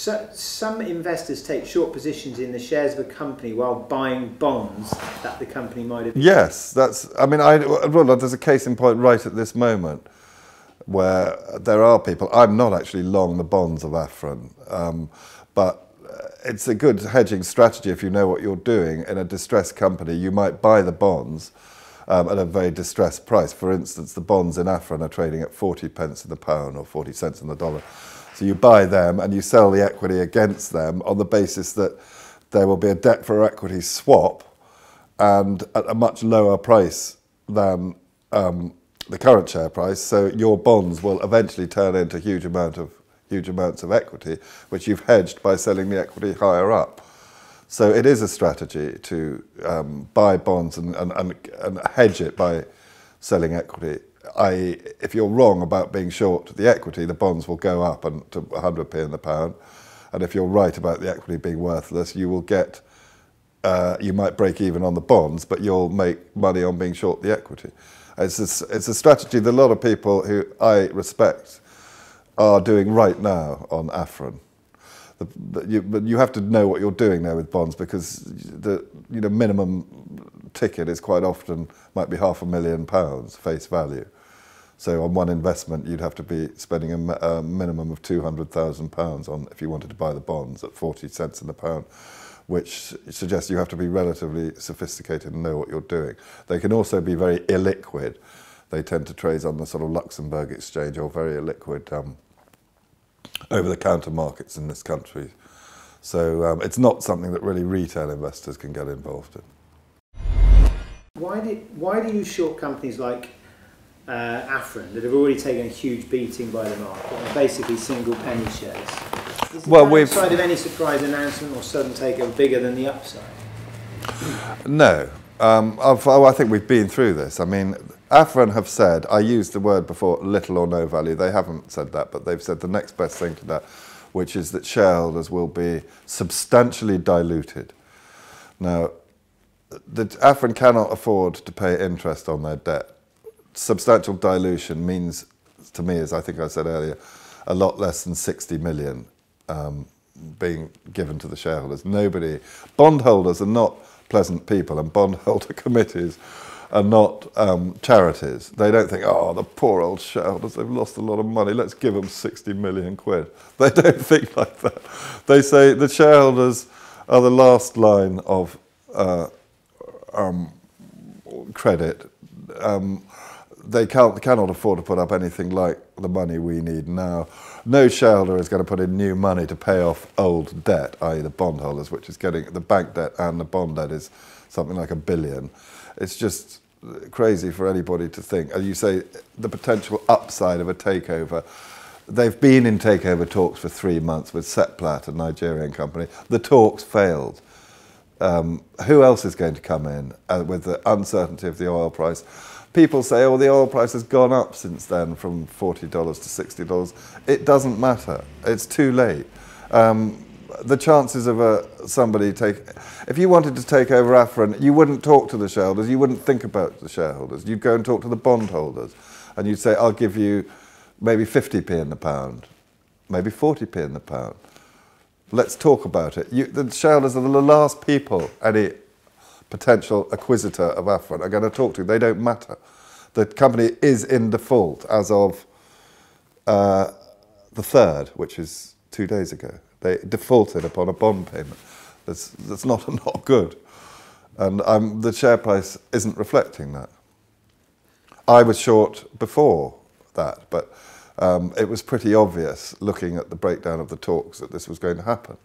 So, some investors take short positions in the shares of a company while buying bonds that the company might have. Yes, well, there's a case in point right at this moment where there are people. I'm not actually long the bonds of Afrin, but it's a good hedging strategy if you know what you're doing. In a distressed company, you might buy the bonds at a very distressed price. For instance, the bonds in Afrin are trading at 40 pence in the pound or 40 cents in the dollar. So you buy them and you sell the equity against them on the basis that there will be a debt for equity swap and at a much lower price than the current share price. So your bonds will eventually turn into huge amounts of equity, which you've hedged by selling the equity higher up. So it is a strategy to buy bonds and hedge it by selling equity. If you're wrong about being short the equity, the bonds will go up to 100p in the pound. And if you're right about the equity being worthless, you will get, you might break even on the bonds, but you'll make money on being short the equity. It's a strategy that a lot of people who I respect are doing right now on Afrin. But you have to know what you're doing there with bonds, because the minimum ticket is quite often might be £500,000 face value. So on one investment, you'd have to be spending a minimum of £200,000 on if you wanted to buy the bonds at 40 cents in the pound, which suggests you have to be relatively sophisticated and know what you're doing. They can also be very illiquid. They tend to trade on the sort of Luxembourg exchange or very illiquid over-the-counter markets in this country. So it's not something that really retail investors can get involved in. Why do you short companies like Afrin that have already taken a huge beating by the market and basically single penny shares? Is the downside of any surprise announcement or sudden takeover bigger than the upside? No. I think we've been through this. I mean, Afrin have said, I used the word before, little or no value. They haven't said that, but they've said the next best thing to that, which is that shareholders will be substantially diluted. Now, Afrin cannot afford to pay interest on their debt. Substantial dilution means, to me, as I think I said earlier, a lot less than 60 million being given to the shareholders. Bondholders are not pleasant people, and bondholder committees are not charities. They don't think, oh, the poor old shareholders, they've lost a lot of money, let's give them 60 million quid. They don't think like that. They say the shareholders are the last line of credit. They cannot afford to put up anything like the money we need now. No shareholder is going to put in new money to pay off old debt, i.e. the bondholders, which is getting the bank debt and the bond debt is something like £1 billion. It's just crazy for anybody to think. As you say, the potential upside of a takeover. They've been in takeover talks for 3 months with Seplat, a Nigerian company. The talks failed. Who else is going to come in with the uncertainty of the oil price? People say, oh, the oil price has gone up since then from $40 to $60. It doesn't matter. It's too late. The chances of somebody if you wanted to take over Afrin, you wouldn't talk to the shareholders, you wouldn't think about the shareholders. You'd go and talk to the bondholders and you'd say, I'll give you maybe 50p in the pound, maybe 40p in the pound. Let's talk about it. The shareholders are the last people any potential acquisitor of Afrin are going to talk to. They don't matter. The company is in default as of the 3rd, which is 2 days ago. They defaulted upon a bond payment. That's not good. And the share price isn't reflecting that. I was short before that, but it was pretty obvious, looking at the breakdown of the talks, that this was going to happen.